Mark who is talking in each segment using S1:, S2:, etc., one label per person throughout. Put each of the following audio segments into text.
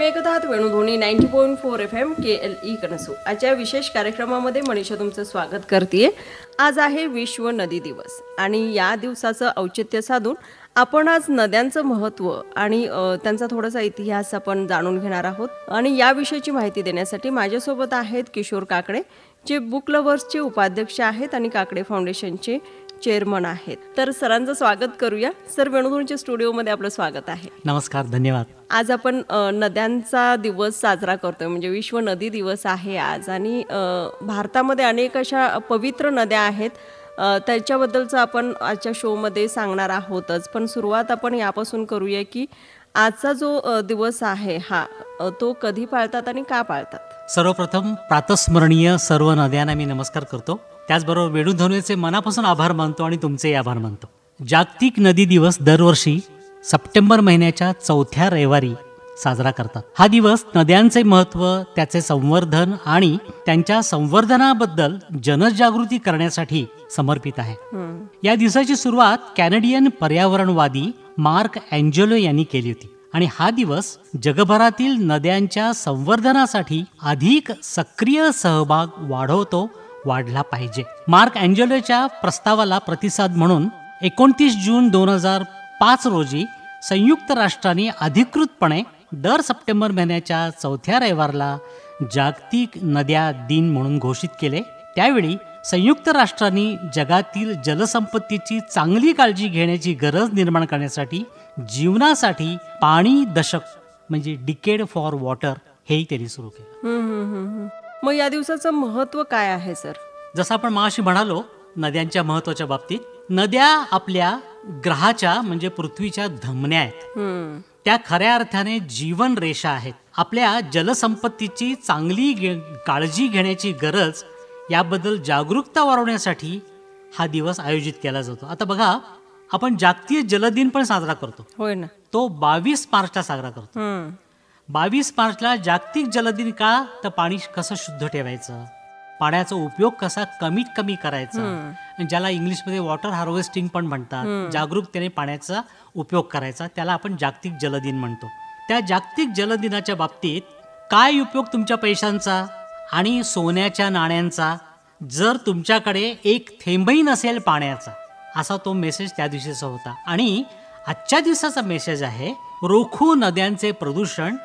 S1: ऐकत आहात Venudhwani 90.4 FM KLE कणसू. आजच्या विशेष कार्यक्रमामध्ये मनीषा तुमचं स्वागत करते. आज आहे विश्व नदी दिवस आणि या दिवसाचं औचित्य साधून आपण आज नद्यांचं महत्त्व आणि त्यांचा थोडासा इतिहास आपण जाणून घेणार आहोत. आणि या विषयाची माहिती देण्यासाठी माझ्यासोबत आहेत किशोर काकडे, जे बुक लव्हर्सचे उपाध्यक्ष आहेत आणि काकडे फाउंडेशनचे चेअरमन आहेत. तर सरांचं स्वागत करूया. सर, वेणुध्वनीच्या स्टुडिओमध्ये आपलं स्वागत आहे.
S2: नमस्कार, धन्यवाद.
S1: आज आपण नद्यांचा दिवस साजरा करतोय, म्हणजे विश्व नदी दिवस आहे आज. आणि भारतामध्ये अनेक अशा पवित्र नद्या आहेत, त्याच्याबद्दलचं आपण आजच्या शोमध्ये सांगणार आहोतच. पण सुरुवात आपण यापासून करूया की आजचा जो दिवस आहे हा तो कधी पाळतात आणि का पाळतात.
S2: सर्वप्रथम प्रातस्मरणीय सर्व नद्यांना मी नमस्कार करतो. त्याचबरोबर वेणुध्वनीचे मनापासून आभार मानतो आणि तुमचेही आभार मानतो. जागतिक नदी दिवस दरवर्षी सप्टेंबर महिन्याच्या 4थ्या रविवारी साजरा करतात. हा दिवस नद्यांचे महत्त्व, त्याचे संवर्धन आणि त्यांच्या संवर्धनाबद्दल जनजागृती करण्यासाठी समर्पित आहे. या दिवसाची सुरुवात कॅनडियन पर्यावरणवादी मार्क अँजेलो यांनी केली होती आणि हा दिवस जगभरातील नद्यांच्या संवर्धनासाठी अधिक सक्रिय सहभाग वाढला पाहिजे. मार्क अँजेलोच्या प्रस्तावाला प्रतिसाद म्हणून 29 जून 2005 रोजी संयुक्त राष्ट्रांनी अधिकृतपणे दर सप्टेंबर महिन्याच्या 4थ्या रविवारला जागतिक नद्या दिन म्हणून घोषित केले. त्यावेळी संयुक्त राष्ट्रांनी जगातील जलसंपत्तीची चांगली काळजी घेण्याची गरज निर्माण करण्यासाठी जीवनासाठी पाणी दशक म्हणजे डिकेड फॉर वॉटर हेही त्यांनी सुरू केलं.
S1: मग या दिवसाचं महत्त्व काय आहे सर?
S2: जसं आपण मगाशी म्हणालो नद्यांच्या महत्त्वाच्या बाबतीत, नद्या आपल्या ग्रहाच्या म्हणजे पृथ्वीच्या धमन्या आहेत. त्या खऱ्या अर्थाने जीवन रेषा आहेत. आपल्या जलसंपत्तीची चांगली काळजी घेण्याची गरज याबद्दल जागरूकता वाढवण्यासाठी हा दिवस आयोजित केला जातो. आता बघा, आपण जागतिक जलदिन पण साजरा करतो.
S1: होय ना.
S2: तो 22 मार्चला साजरा करतो. 22 मार्चला जागतिक जलदिन का? तर पाणी कसं शुद्ध ठेवायचं, पाण्याचा उपयोग कसा कमीत कमी करायचा, ज्याला इंग्लिशमध्ये वॉटर हार्वेस्टिंग पण म्हणतात, जागरूकतेने पाण्याचा उपयोग करायचा, त्याला आपण जागतिक जलदिन म्हणतो. त्या जागतिक जलदिनाच्या बाबतीत काय उपयोग तुमच्या पैशांचा आणि सोन्याच्या नाण्यांचा जर तुमच्याकडे एक थेंबही नसेल पाण्याचा, असा तो मेसेज त्या दिवशीचा होता. आणि आजच्या दिवसाचा मेसेज आहे, रोखू नद्यांचे प्रदूषण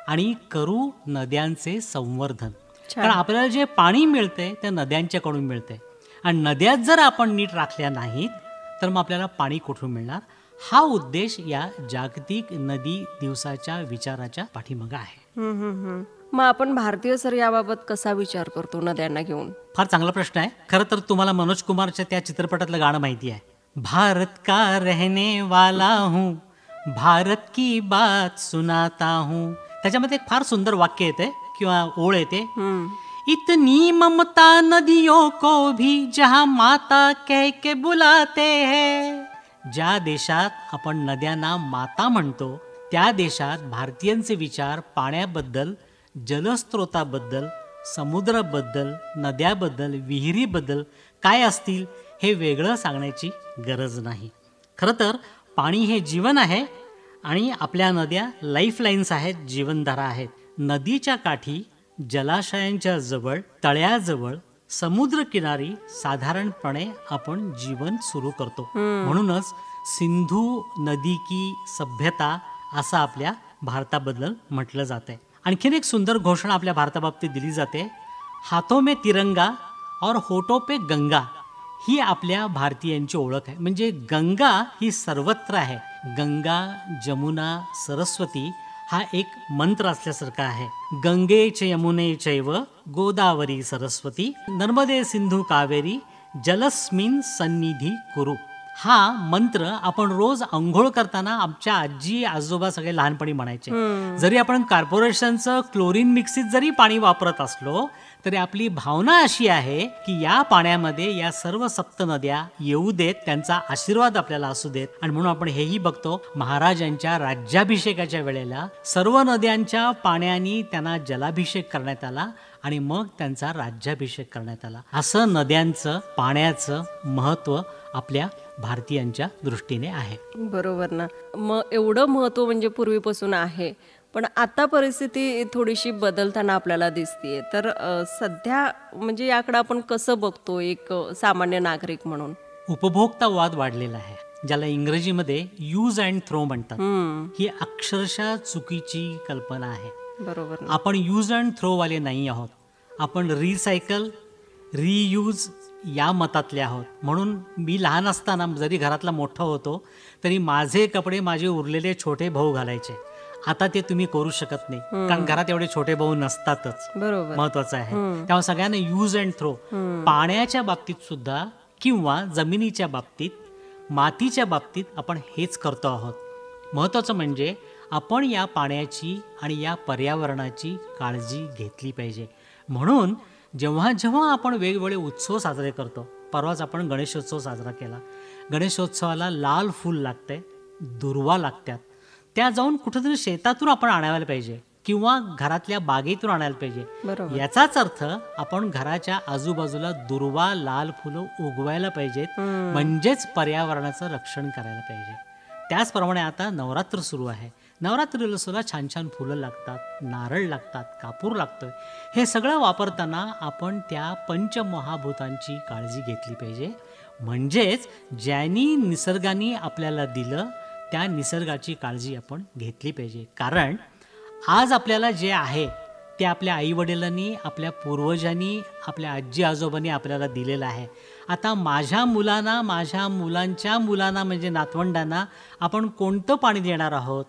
S2: आणि करू नद्यांचे संवर्धन. कारण आपल्याला जे पाणी मिळते ते नद्यांच्याकडून मिळते आणि नद्या जर आपण नीट राखल्या नाहीत तर मग आपल्याला पाणी कुठून मिळणार. हा उद्देश या जागतिक नदी दिवसाच्या विचाराच्या पाठीमागे आहे.
S1: मग आपण भारतीय सर याबाबत कसा विचार करतो नद्यांना घेऊन?
S2: फार चांगला प्रश्न आहे. खरं तर तुम्हाला मनोज कुमारच्या त्या चित्रपटातलं गाणं माहिती आहे, भारत का रहने वाला हूँ, भारत की बात सुनाता हूँ. त्याच्यामध्ये एक फार सुंदर वाक्य येते किंवा ओळ येते, इतनी ममता नदियों को भी जहां माता कह के बुलाते हैं. ज्या देशात आपण नद्यांना माता म्हणतो त्या देशात भारतीयांचे विचार पाण्याबद्दल, जलस्रोताबद्दल, समुद्राबद्दल, नद्याबद्दल, विहिरीबद्दल काय असतील हे वेगळं सांगण्याची गरज नाही. खरं तर पाणी हे जीवन आहे आणि आपल्या नद्या लाईफलाईन्स आहेत, जीवनधारा आहेत. नदीच्या काठी, जलाशयांच्या जवळ, तळ्याजवळ, समुद्रकिनारी साधारणपणे आपण जीवन सुरू करतो. म्हणूनच सिंधू नदी की सभ्यता असं आपल्या भारताबद्दल म्हटलं जाते. आणखीन एक सुंदर घोषणा आपल्या भारताबाबतीत दिली जाते, हाथों में तिरंगा और होठों पे गंगा. ही आपल्या भारतीयांची ओळख आहे. म्हणजे गंगा ही सर्वत्र आहे. गंगा, जमुना, सरस्वती हा एक मंत्र असल्यासारखा आहे. गंगे च यमुने चैव गोदावरी सरस्वती नर्मदे सिंधू कावेरी जलस्मिन सन्निधी कुरु. हा मंत्र आपण रोज अंघोळ करताना आमच्या आजी आजोबा सगळे लहानपणी म्हणायचे. जरी आपण कॉर्पोरेशनचं क्लोरीन मिक्सित जरी पाणी वापरत असलो तरी आपली भावना अशी आहे की या पाण्यामध्ये या सर्व सप्त नद्या येऊ देत, त्यांचा आशीर्वाद आपल्याला असू देत. आणि म्हणून आपण हेही बघतो, महाराजांच्या राज्याभिषेकाच्या वेळेला सर्व नद्यांच्या पाण्याने त्यांना जलाभिषेक करण्यात आला आणि मग त्यांचा राज्याभिषेक करण्यात आला. असं नद्यांचं, पाण्याचं महत्त्व आपल्या भारतीयांच्या दृष्टीने आहे.
S1: बरोबर ना. मग एवढं महत्त्व म्हणजे पूर्वीपासून आहे, पण आता परिस्थिती थोडीशी बदलताना आपल्याला दिसतीये. तर सध्या म्हणजे याकडे आपण कसं बघतो एक सामान्य नागरिक म्हणून?
S2: उपभोक्ता वाद वाढलेला आहे, ज्याला इंग्रजीमध्ये यूज अँड थ्रो म्हणतात.
S1: हम्म,
S2: ही अक्षरशः चुकीची कल्पना आहे.
S1: बरोबर ना.
S2: आपण यूज अँड थ्रोवाले नाही आहोत. आपण रिसायकल, रियूज या मतातले आहोत. म्हणून मी लहान असताना जरी घरातला मोठा होतो तरी माझे कपडे माझे उरलेले छोटे भाऊ घालायचे. आता ते तुम्ही करू शकत नाही, कारण घरात एवढे छोटे भाऊ नसतातच.
S1: बरोबर.
S2: महत्वाचं आहे. त्यामुळे सगळ्यांना यूज अँड थ्रो, पाण्याच्या बाबतीत सुद्धा किंवा जमिनीच्या बाबतीत, मातीच्या बाबतीत आपण हेच करतो आहोत. महत्त्वाचं म्हणजे आपण या पाण्याची आणि या पर्यावरणाची काळजी घेतली पाहिजे. म्हणून जेव्हा जेव्हा आपण वेगवेगळे उत्सव साजरे करतो, परवाच आपण गणेशोत्सव साजरा केला. गणेशोत्सवाला लाल फूल लागतंय, दुर्वा लागतात, त्या जाऊन कुठेतरी शेतातून आपण आणायला पाहिजे किंवा घरातल्या बागेतून आणायला पाहिजे.
S1: बरोबर.
S2: याचाच अर्थ आपण घराच्या आजूबाजूला दुर्वा, लाल फुलं उगवायला पाहिजेत, म्हणजेच पर्यावरणाचं रक्षण करायला पाहिजे. त्याचप्रमाणे आता नवरात्र सुरू आहे. नवरात्रीला सुद्धा छान छान फुलं लागतात, नारळ लागतात, कापूर लागतोय. हे सगळं वापरताना आपण त्या पंचमहाभूतांची काळजी घेतली पाहिजे. म्हणजेच ज्यांनी निसर्गाने आपल्याला दिलं त्या निसर्गाची काळजी आपण घेतली पाहिजे. कारण आज आपल्याला जे आहे ते आपल्या आईवडिलांनी, आपल्या पूर्वजांनी, आपल्या आजी आजोबांनी आपल्याला दिलेलं आहे. आता माझ्या मुलांना, माझ्या मुलांच्या मुलांना म्हणजे नातवंडांना आपण कोणतं पाणी देणार आहोत?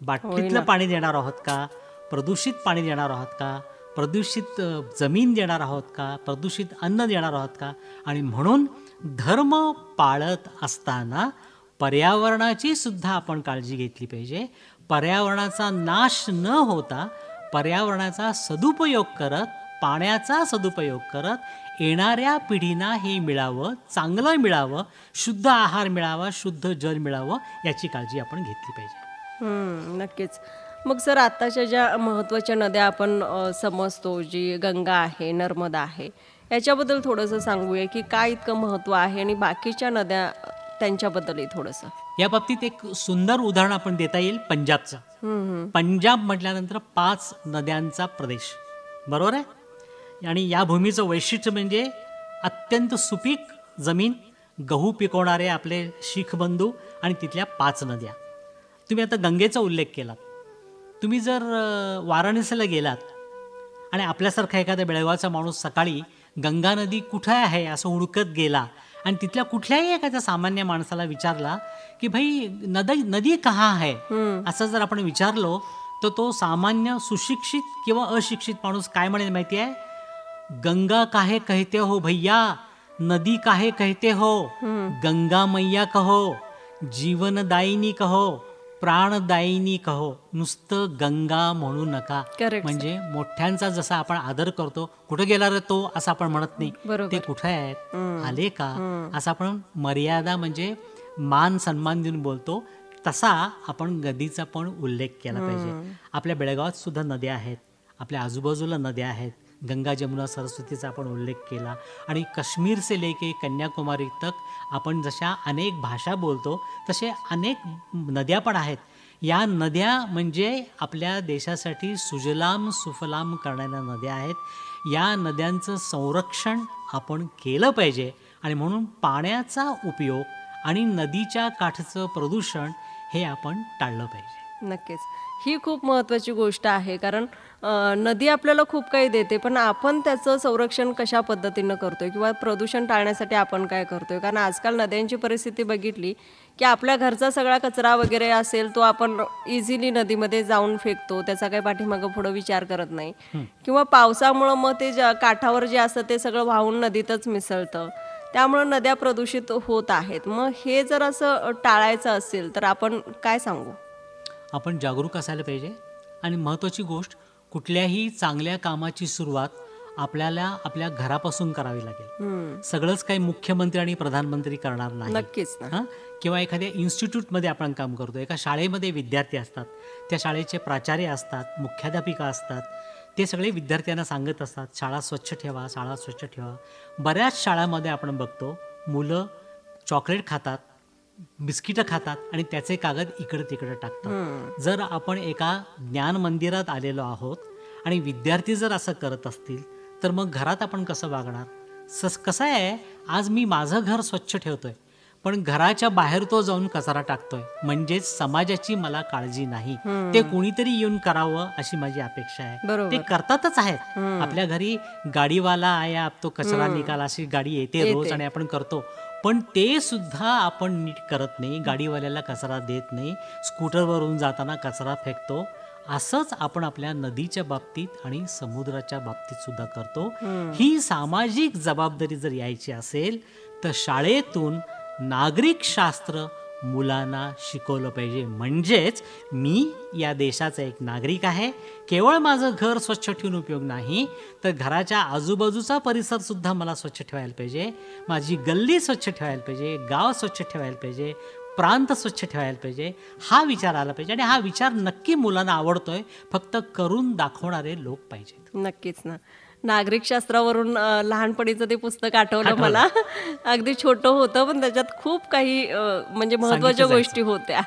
S2: बाटलीतलं पाणी देणार आहोत का? प्रदूषित पाणी देणार आहोत का? प्रदूषित जमीन देणार आहोत का? प्रदूषित अन्न देणार आहोत का? आणि म्हणून धर्म पाळत असताना पर्यावरणाची सुद्धा आपण काळजी घेतली पाहिजे. पर्यावरणाचा नाश न होता पर्यावरणाचा सदुपयोग करत, पाण्याचा सदुपयोग करत येणाऱ्या पिढींना हे मिळावं, चांगलं मिळावं, शुद्ध आहार मिळावा, शुद्ध जल मिळावं, याची काळजी आपण घेतली पाहिजे.
S1: नक्कीच. मग सर, आत्ताच्या ज्या महत्त्वाच्या नद्या आपण समजतो, जी गंगा आहे, नर्मदा आहे, याच्याबद्दल थोडंसं सांगूया की काय इतकं महत्त्व आहे आणि बाकीच्या नद्या त्यांच्याबद्दलही थोडंसं.
S2: या बाबतीत एक सुंदर उदाहरण आपण देता येईल पंजाबचं. पंजाब म्हटल्यानंतर 5 नद्यांचा प्रदेश, बरोबर आहे. आणि या भूमीचं वैशिष्ट्य म्हणजे अत्यंत सुपीक जमीन, गहू पिकवणारे आपले शीख बंधू आणि तिथल्या 5 नद्या. तुम्ही आता गंगेचा उल्लेख केलात. तुम्ही जर वाराणसीला गेलात आणि आपल्यासारखा एखादा बेळगावचा माणूस सकाळी गंगा नदी कुठे आहे असं हुडकत गेला आणि तिथल्या कुठल्याही एखाद्या सामान्य माणसाला विचारला की भाई नदी कहाँ आहे असं जर आपण विचारलो तर तो सामान्य सुशिक्षित किंवा अशिक्षित माणूस काय म्हणेल माहिती आहे? गंगा काहे कहते हो भैया, नदी काहे कहते हो, गंगा मैया कहो, जीवनदायिनी कहो, प्राणदायिनी कहो, नुसतं गंगा म्हणू नका.
S1: Correct.
S2: म्हणजे मोठ्यांचा जसा आपण आदर करतो, कुठं गेला रे तो असं आपण म्हणत नाही,
S1: बरोबर.
S2: ते कुठे आहेत, आले का, असं आपण मर्यादा म्हणजे मान सन्मान देऊन बोलतो. तसा आपण नदीचा पण उल्लेख केला पाहिजे. आपल्या बेळगावात सुद्धा नद्या आहेत, आपल्या आजूबाजूला नद्या आहेत. गंगा, जमुना, सरस्वतीचा आपण उल्लेख केला. आणि काश्मीर से लेके कन्याकुमारी तक आपण जशा अनेक भाषा बोलतो तसे अनेक नद्या पण आहेत. या नद्या म्हणजे आपल्या देशासाठी सुजलाम सुफलाम करणाऱ्या नद्या आहेत. या नद्यांचं संरक्षण आपण केलं पाहिजे आणि म्हणून पाण्याचा उपयोग आणि नदीच्या काठचं प्रदूषण हे आपण टाळलं पाहिजे.
S1: नक्कीच. ही खूप महत्त्वाची गोष्ट आहे, कारण नदी आपल्याला खूप काही देते, पण आपण त्याचं संरक्षण कशा पद्धतीनं करतोय किंवा प्रदूषण टाळण्यासाठी आपण काय करतोय. कारण आजकाल नद्यांची परिस्थिती बघितली की आपल्या घरचा सगळा कचरा वगैरे असेल तो आपण इझिली नदीमध्ये जाऊन फेकतो, त्याचा काही पाठीमागं पुढं विचार करत नाही. किंवा पावसामुळं मग ते काठावर जे असतं ते सगळं वाहून नदीतच मिसळतं, त्यामुळं नद्या प्रदूषित होत आहेत. मग हे जर असं टाळायचं असेल तर आपण काय सांगू?
S2: आपण जागरूक असायला पाहिजे. आणि महत्त्वाची गोष्ट, कुठल्याही चांगल्या कामाची सुरुवात आपल्याला आपल्या घरापासून करावी लागेल. सगळंच काही मुख्यमंत्री आणि प्रधानमंत्री करणार नाही.
S1: नक्कीच ना.
S2: किंवा एखाद्या इन्स्टिट्यूटमध्ये आपण काम करतो, एका शाळेमध्ये विद्यार्थी असतात, त्या शाळेचे प्राचार्य असतात, मुख्याध्यापिका असतात, ते सगळे विद्यार्थ्यांना सांगत असतात शाळा स्वच्छ ठेवा, शाळा स्वच्छ ठेवा. बऱ्याच शाळांमध्ये आपण बघतो मुलं चॉकलेट खातात, बिस्किटं खातात आणि त्याचे कागद इकडं तिकडं टाकतात. जर आपण एका ज्ञान मंदिरात आलेलो आहोत आणि विद्यार्थी जर असं करत असतील तर मग घरात आपण कसं वागणार? कसं आहे, आज मी माझं घर स्वच्छ ठेवतोय पण घराच्या बाहेर तो जाऊन कचरा टाकतोय, म्हणजेच समाजाची मला काळजी नाही. ते कोणीतरी येऊन करावं अशी माझी अपेक्षा आहे. ते करतातच आहेत. आपल्या घरी गाडीवाला आया तो कचरा निकाला अशी गाडी येते रोज आणि आपण करतो, पण ते सुद्धा आपण नीट करत नाही. गाडीवाल्याला कचरा देत नाही, स्कूटरवरून जाताना कचरा फेकतो. असंच आपण आपल्या नदीच्या बाबतीत आणि समुद्राच्या बाबतीत सुद्धा करतो. ही सामाजिक जबाबदारी जर यायची असेल तर शाळेतून नागरिक शास्त्र मुलांना शिकवलं पाहिजे. म्हणजेच मी या देशाचा एक नागरिक आहे. केवळ माझं घर स्वच्छ ठेवून उपयोग नाही, तर घराच्या आजूबाजूचा परिसर सुद्धा मला स्वच्छ ठेवायला पाहिजे. माझी गल्ली स्वच्छ ठेवायला पाहिजे, गाव स्वच्छ ठेवायला पाहिजे, प्रांत स्वच्छ ठेवायला पाहिजे. हा विचार आला पाहिजे आणि हा विचार नक्की मुलांना आवडतोय. फक्त करून दाखवणारे लोक पाहिजेत.
S1: नक्कीच ना. नागरिकशास्त्रावरून लहानपणीचं ते पुस्तक आठवलं मला. अगदी छोटं होतं पण त्याच्यात खूप काही म्हणजे महत्वाच्या गोष्टी होत्या.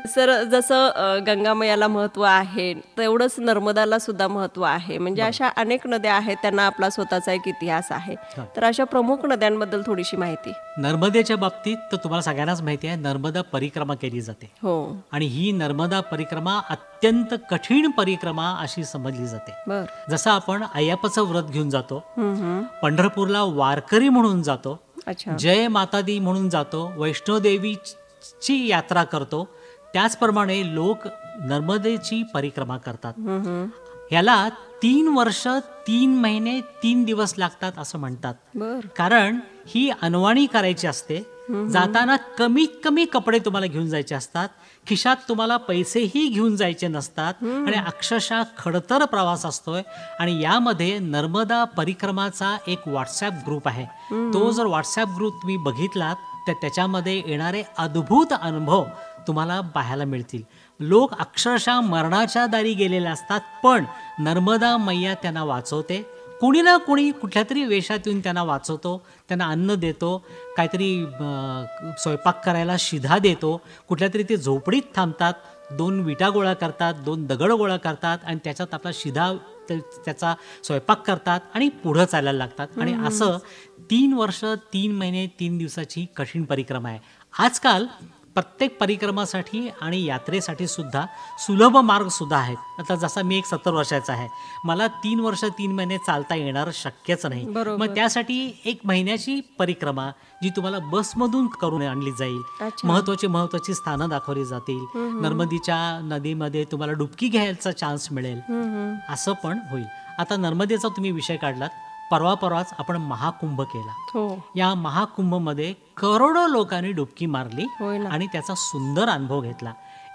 S1: सर, जसं गंगामयाला महत्व आहे तेवढंच नर्मदाला सुद्धा महत्व आहे. म्हणजे अशा अनेक नद्या आहेत, त्यांना आपला स्वतःचा एक इतिहास आहे. तर अशा प्रमुख नद्यांबद्दल थोडीशी माहिती.
S2: नर्मदेच्या बाबतीत तर तुम्हाला सगळ्यांनाच माहिती आहे, नर्मदा परिक्रमा केली जाते.
S1: हो.
S2: आणि ही नर्मदा परिक्रमा अत्यंत कठीण परिक्रमा अशी समजली जाते. जसं आपण अय्यप्पाचं व्रत घेऊन जातो, पंढरपूरला वारकरी म्हणून जातो, जय माता दी म्हणून जातो, वैष्णोदेवीची यात्रा करतो, त्याचप्रमाणे लोक नर्मदेची परिक्रमा करतात. याला 3 वर्ष 3 महिने 3 दिवस लागतात असं म्हणतात. कारण ही अनवाणी करायची असते. जाताना कमीत कमी कपडे तुम्हाला घेऊन जायचे असतात, खिशात तुम्हाला पैसेही घेऊन जायचे नसतात आणि अक्षरशः खडतर प्रवास असतोय. आणि यामध्ये नर्मदा परिक्रमाचा एक व्हॉट्सॲप ग्रुप आहे. तो जर व्हॉट्सॲप ग्रुप तुम्ही बघितलात तर त्याच्यामध्ये येणारे अद्भुत अनुभव तुम्हाला पाहायला मिळतील. लोक अक्षरशः मरणाच्या दारी गेलेले असतात, पण नर्मदा मैया त्यांना वाचवते. कोणी ना कोणी कुठल्या तरी वेशात येऊन त्यांना वाचवतो, त्यांना अन्न देतो, काहीतरी स्वयंपाक करायला शिधा देतो. कुठल्या तरी ते झोपडीत थांबतात, 2 विटा गोळा करतात, 2 दगड गोळा करतात आणि त्याच्यात आपला शिधा त्याचा स्वयंपाक करतात आणि पुढं चालायला लागतात. आणि असं 3 वर्ष 3 महिने 3 दिवसाची कठीण परिक्रमा आहे. आजकाल प्रत्येक परिक्रमासाठी आणि यात्रेसाठी सुद्धा सुलभ मार्ग सुद्धा आहेत. आता जसा मी एक 70 वर्षाचा आहे, मला 3 वर्ष 3 महिने चालता येणार शक्यच नाही. मग त्यासाठी 1 महिन्याची परिक्रमा जी तुम्हाला बसमधून करून आणली जाईल, महत्वाची स्थानं दाखवली जातील, नर्मदेच्या नदीमध्ये तुम्हाला डुबकी घ्यायचा चान्स मिळेल, असं पण होईल. आता नर्मदेचा तुम्ही विषय काढलात, परवाच आपण महाकुंभ केला. या महाकुंभमध्ये करोडो लोकांनी डुबकी मारली आणि त्याचा सुंदर अनुभव घेतला.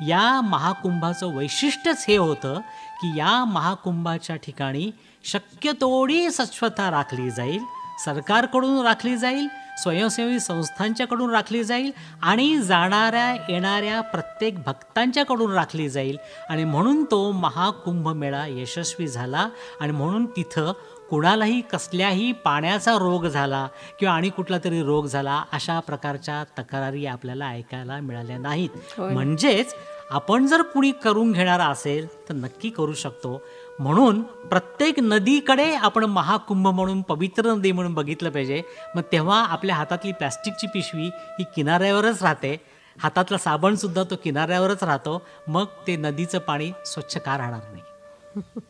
S2: या महाकुंभाचं वैशिष्ट्यच हे होतं की या महाकुंभाच्या ठिकाणी शक्य तेवढी स्वच्छता राखली जाईल, सरकारकडून राखली जाईल, स्वयंसेवी संस्थांच्याकडून राखली जाईल आणि जाणाऱ्या येणाऱ्या प्रत्येक भक्तांच्याकडून राखली जाईल. आणि म्हणून तो महाकुंभ मेळा यशस्वी झाला. आणि म्हणून तिथं कुणालाही कसल्याही पाण्याचा रोग झाला किंवा आणि कुठला तरी रोग झाला अशा प्रकारच्या तक्रारी आपल्याला ऐकायला मिळाल्या नाहीत. म्हणजेच आपण जर कुणी करून घेणारा असेल तर नक्की करू शकतो. म्हणून प्रत्येक नदीकडे आपण महाकुंभ म्हणून, पवित्र नदी म्हणून बघितलं पाहिजे. मग तेव्हा आपल्या हातातली प्लॅस्टिकची पिशवी ही किनाऱ्यावरच राहते, हातातला साबण सुद्धा तो किनाऱ्यावरच राहतो. मग ते नदीचं पाणी स्वच्छ का राहणार नाही?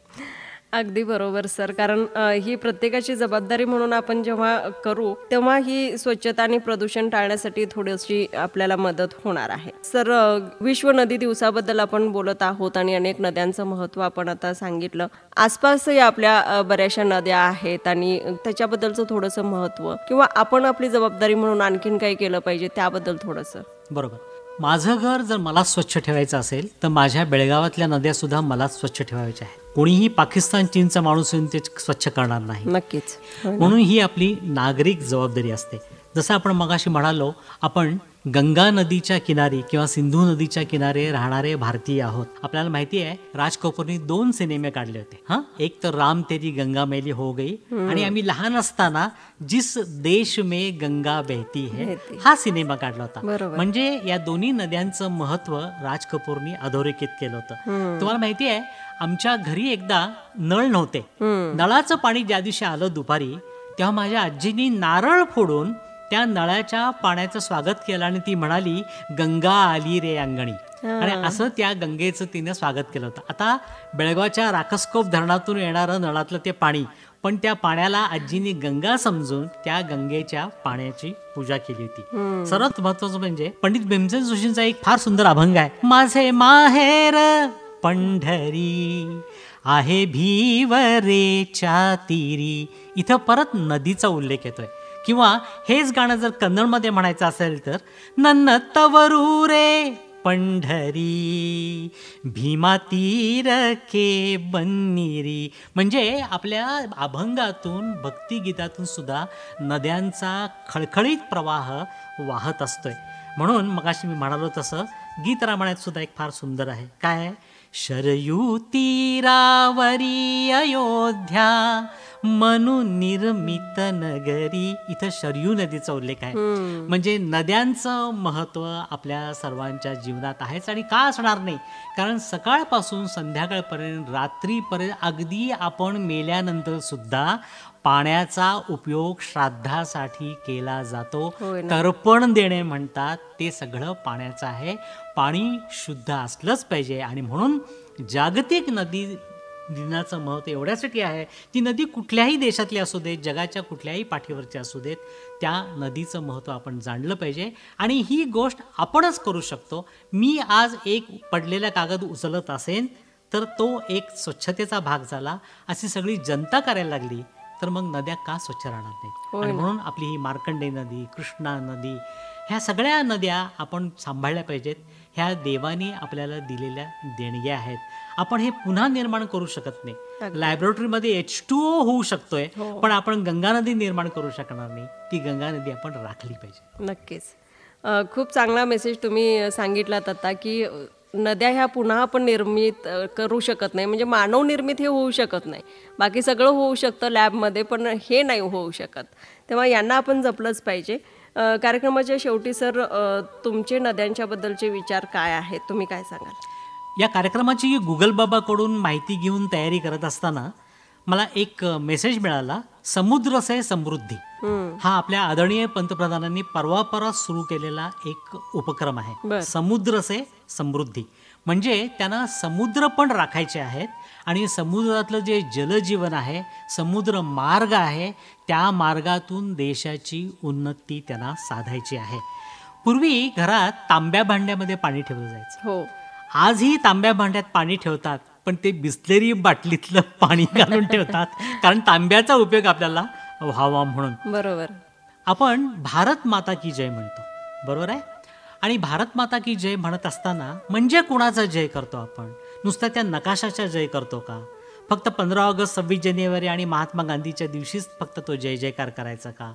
S1: अगदी बरोबर सर. कारण ही प्रत्येकाची जबाबदारी म्हणून आपण जेव्हा करू तेव्हा ही स्वच्छता आणि प्रदूषण टाळण्यासाठी थोडीशी आपल्याला मदत होणार आहे. सर, विश्व नदी दिवसाबद्दल आपण बोलत आहोत आणि अनेक नद्यांचं महत्त्व आपण आता सांगितलं. आसपासही आपल्या बऱ्याचशा नद्या आहेत आणि त्याच्याबद्दलचं थोडंसं महत्त्व किंवा आपण आपली जबाबदारी म्हणून आणखीन काही केलं पाहिजे त्याबद्दल थोडंसं.
S2: बरोबर. माझं घर जर मला स्वच्छ ठेवायचं असेल तर माझ्या बेळगावातल्या नद्या सुद्धा मला स्वच्छ ठेवायच्या आहेत. कोणीही पाकिस्तान चीनचा माणूस येऊन ते स्वच्छ करणार नाही.
S1: नक्कीच.
S2: म्हणून ही आपली नागरिक जबाबदारी असते. जसं आपण मगाशी म्हणालो, आपण गंगा नदीच्या किनारी किंवा सिंधू नदीच्या किनारे राहणारे भारतीय आहोत. आपल्याला माहिती आहे राज कपूरनी 2 सिनेमे काढले होते. एक तर राम तेरी गंगा मैली हो गई आणि आम्ही लहान असताना जिस देश में गंगा बहती है हा सिनेमा काढला होता. म्हणजे या दोन्ही नद्यांचं महत्व राज कपूरनी अधोरेखित केलं होतं. तुम्हाला माहिती आहे आमच्या घरी एकदा नळ नव्हते. नळाचं पाणी ज्या दिवशी आलं दुपारी तेव्हा माझ्या आजीनी नारळ फोडून त्या नळाच्या पाण्याचं स्वागत केलं आणि ती म्हणाली गंगा आली रे अंगणी. आणि असं त्या गंगेचं तिने स्वागत केलं होतं. आता बेळगावच्या राकसकोप धरणातून येणारं नळातलं ते पाणी, पण त्या पाण्याला आजीनी गंगा समजून त्या गंगेच्या पाण्याची पूजा केली होती. सर्वात महत्वाचं म्हणजे पंडित भीमसेन जोशींचा एक फार सुंदर अभंग आहे. माझे माहेर पंढरी आहे भीवरेच्या तीरी. इथं परत नदीचा उल्लेख येतोय. किंवा हेच गाणं जर कन्नडमध्ये म्हणायचं असेल तर नन्न तवरू रे पंढरी भीमा तीर के बन्नीरी. म्हणजे आपल्या अभंगातून भक्तिगीतातून सुद्धा नद्यांचा खळखळीत प्रवाह वाहत असतोय. म्हणून मगाशी मी म्हणालो तसं गीत रामायणात सुद्धा एक फार सुंदर आहे. काय शरयू तीरावरी अयोध्या मनु निर्मित नगरी. इथं शरयू नदीचा उल्लेख आहे. म्हणजे नद्यांचं महत्व आपल्या सर्वांच्या जीवनात आहेच आणि का असणार नाही. कारण सकाळपासून संध्याकाळपर्यंत रात्रीपर्यंत अगदी आपण मेल्यानंतर सुद्धा पाण्याचा उपयोग श्राद्धासाठी केला जातो. तर्पण देणे म्हणतात ते सगळं पाण्याचं आहे. पाणी शुद्ध असलंच पाहिजे आणि म्हणून जागतिक नदी दिनाचं महत्त्व एवढ्यासाठी आहे की नदी कुठल्याही देशातली असू देत, जगाच्या कुठल्याही पाठीवरची असू देत, त्या नदीचं महत्त्व आपण जाणलं पाहिजे. आणि ही गोष्ट आपणच करू शकतो. मी आज एक पडलेला कागद उचलत असेन तर तो एक स्वच्छतेचा भाग झाला. अशी सगळी जनता करायला लागली तर मग नद्या का स्वच्छ राहणार नाहीत. आणि म्हणून आपली ही मार्कंडेय नदी, कृष्णा नदी, ह्या सगळ्या नद्या आपण सांभाळल्या पाहिजेत. ह्या देवाने आपल्याला दिलेल्या देणग्या आहेत. आपण हे पुन्हा निर्माण करू शकत नाही. लॅबोरेटरीमध्ये H2O होऊ शकतोय, पण आपण गंगा नदी निर्माण करू शकणार नाही. ती गंगा नदी आपण राखली पाहिजे.
S1: नक्कीच. खूप चांगला मेसेज तुम्ही सांगितलात आता की नद्या ह्या पुन्हा आपण निर्मित करू शकत नाही. म्हणजे मानव निर्मित हे होऊ शकत नाही. बाकी सगळं होऊ शकतं लॅबमध्ये, पण हे नाही होऊ शकत. तेव्हा यांना आपण जपलंच पाहिजे. कार्यक्रमाच्या शेवटी सर तुमचे नद्यांच्याबद्दलचे विचार काय आहेत, तुम्ही काय सांगाल?
S2: या कार्यक्रमाची गुगल बाबाकडून माहिती घेऊन तयारी करत असताना मला एक मेसेज मिळाला. समुद्र से समृद्धी हा आपल्या आदरणीय पंतप्रधानांनी परवा सुरू केलेला एक उपक्रम आहे. समुद्र से समृद्धी म्हणजे त्यांना समुद्र पण राखायचे आहेत आणि समुद्रातलं जे जलजीवन आहे, समुद्र मार्ग आहे, त्या मार्गातून देशाची उन्नती त्यांना साधायची आहे. पूर्वी घरात तांब्या भांड्यामध्ये पाणी ठेवलं जायचं. आजही तांब्या भांड्यात पाणी ठेवतात, पण ते बिस्लेरी बाटलीतलं पाणी घालून ठेवतात कारण तांब्याचा उपयोग आपल्याला व्हावा म्हणून.
S1: बरोबर.
S2: आपण भारत माता की जय म्हणतो, बरोबर आहे. आणि भारत माता की जय म्हणत असताना म्हणजे कुणाचा जय करतो आपण? नुसता त्या नकाशाचा जय करतो का? फक्त 15 ऑगस्ट 26 जानेवारी आणि महात्मा गांधीच्या दिवशीच फक्त तो जय जयकार करायचा का?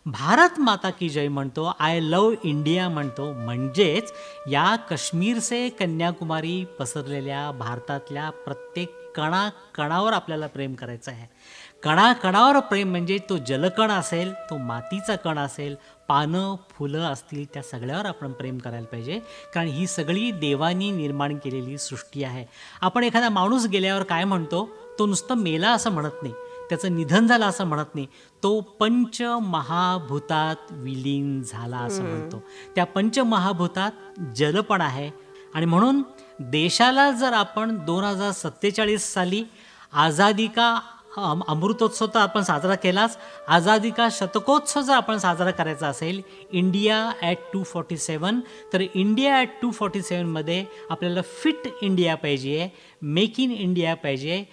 S2: भारत माता की जय म्हणतो, आय लव्ह इंडिया म्हणतो. म्हणजेच या काश्मीर से कन्याकुमारी पसरलेल्या भारतातल्या प्रत्येक कणाकणावर आपल्याला प्रेम करायचं आहे. कणाकणावर प्रेम म्हणजे तो जलकण असेल, तो मातीचा कण असेल, पानं फुलं असतील, त्या सगळ्यावर आपण प्रेम करायला पाहिजे. कारण ही सगळी देवानी निर्माण केलेली सृष्टी आहे. आपण एखादा माणूस गेल्यावर काय म्हणतो? तो नुसतं मेला असं म्हणत नाही, त्याचं निधन झालं असं म्हणत नाही, तो पंचमहाभूतात विलीन झाला असं म्हणतो. त्या पंचमहाभूतात जल पण आहे. आणि म्हणून देशाला जर आपण 2047 साली आझादी का अमृतोत्सव तर आपण साजरा केलाच, आझादी का शतकोत्सव जर आपण साजरा करायचा असेल, इंडिया ॲट 247, तर इंडिया ॲट 247 मध्ये आपल्याला फिट इंडिया पाहिजे, मेक इन इंडिया पाहिजे,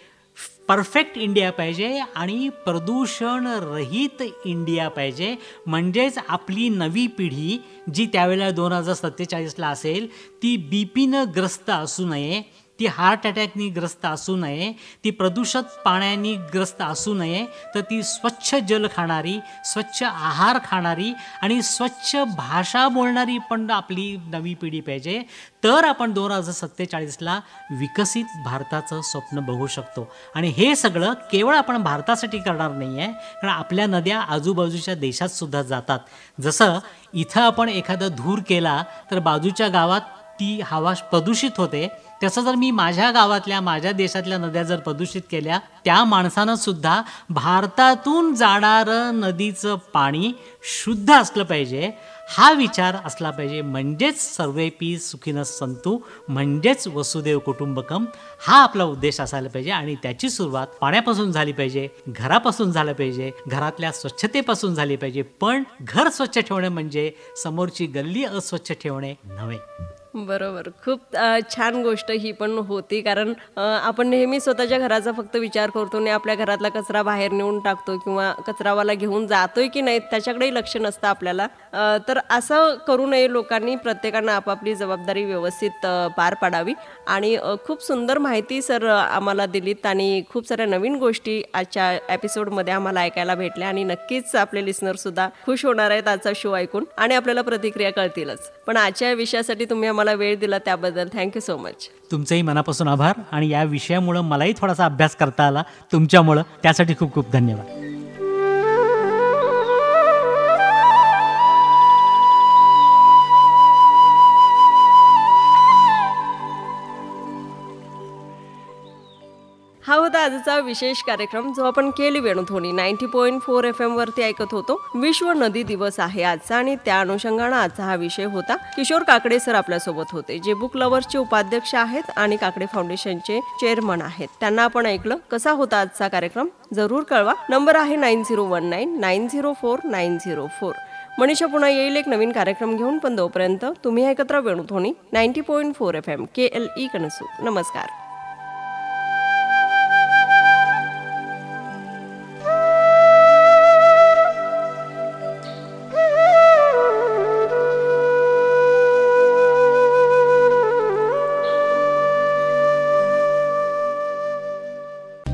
S2: परफेक्ट इंडिया पाहिजे आणि प्रदूषण रहित इंडिया पाहिजे. म्हणजेच आपली नवी पिढी जी त्यावेळेला 2047ला असेल ती बीपीनं ग्रस्त असू नये, ती हार्ट अटॅकनी ग्रस्त असू नये, ती प्रदूषित पाण्याने ग्रस्त असू नये, तर ती स्वच्छ जल खाणारी, स्वच्छ आहार खाणारी आणि स्वच्छ भाषा बोलणारी पण आपली नवी पिढी पाहिजे. तर आपण 2047ला विकसित भारताचं स्वप्न बघू शकतो. आणि हे सगळं केवळ आपण भारतासाठी करणार नाही आहे, कारण आपल्या नद्या आजूबाजूच्या देशात सुद्धा जातात. जसं इथं आपण एखादा धूर केला तर बाजूच्या गावात ती हवा प्रदूषित होते, तसं जर मी माझ्या गावातल्या, माझ्या देशातल्या नद्या जर प्रदूषित केल्या, त्या माणसानं सुद्धा भारतातून जाणारं नदीचं पाणी शुद्ध असलं पाहिजे, हा विचार असला पाहिजे. म्हणजेच सर्वेपी सुखिनः सन्तु, म्हणजेच वसुदैव कुटुंबकम, हा आपला उद्देश असायला पाहिजे. आणि त्याची सुरुवात पाण्यापासून झाली पाहिजे, घरापासून झालं पाहिजे, घरातल्या स्वच्छतेपासून झाली पाहिजे. पण घर स्वच्छ ठेवणे म्हणजे समोरची गल्ली अस्वच्छ ठेवणे नव्हे.
S1: बरोबर. खूप छान गोष्ट ही पण होती, कारण आपण नेहमी स्वतःच्या घराचा फक्त विचार करतो आणि आपल्या घरातला कचरा बाहेर नेऊन टाकतो किंवा कचरावाला घेऊन जातोय की नाही त्याच्याकडेही लक्ष नसतं आपल्याला. तर असं करू नये लोकांनी. प्रत्येकानं आपापली जबाबदारी व्यवस्थित पार पाडावी. आणि खूप सुंदर माहिती सर आम्हाला दिलीत आणि खूप साऱ्या नवीन गोष्टी आजच्या एपिसोडमध्ये आम्हाला ऐकायला भेटल्या. आणि नक्कीच आपले लिस्नरसुद्धा खुश होणार आहेत आजचा शो ऐकून आणि आपल्याला प्रतिक्रिया कळतीलच. पण आजच्या विषयासाठी तुम्ही आम्हाला वेळ दिला त्याबद्दल थँक्यू सो मच.
S2: तुमचंही मनापासून आभार. आणि या विषयामुळं मलाही थोडासा अभ्यास करता आला तुमच्यामुळं, त्यासाठी खूप खूप धन्यवाद.
S1: हा होता आजचा विशेष कार्यक्रम जो आपण केली वेणुध्वनी 90.4 FM वरती ऐकत होतो. विश्व नदी दिवस आहे आजचा आणि त्या अनुषंगानं आजचा हा विषय होता. किशोर काकडे सर आपल्यासोबत होते, जे बुक लवर्सचे उपाध्यक्ष आहेत आणि काकडे फाउंडेशनचे चेअरमन आहेत. त्यांना आपण ऐकलं. कसा होता आजचा कार्यक्रम जरूर कळवा. नंबर आहे 9019904904. मनीषा पुन्हा येईल एक नवीन कार्यक्रम घेऊन, पण तोपर्यंत तुम्ही ऐकत राहा वेणुध्वनी 90.4 FM KLE कणसू. नमस्कार.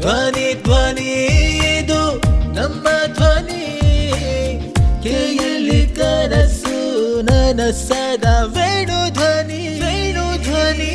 S3: ಧ್ವನಿ ಧ್ವನಿ ಇದು ನಮ್ಮ ಧ್ವನಿ, ಕೇಳಿ ಕನಸು ನನಸದ ವೇಣು ಧ್ವನಿ, ವೇಣು ಧ್ವನಿ.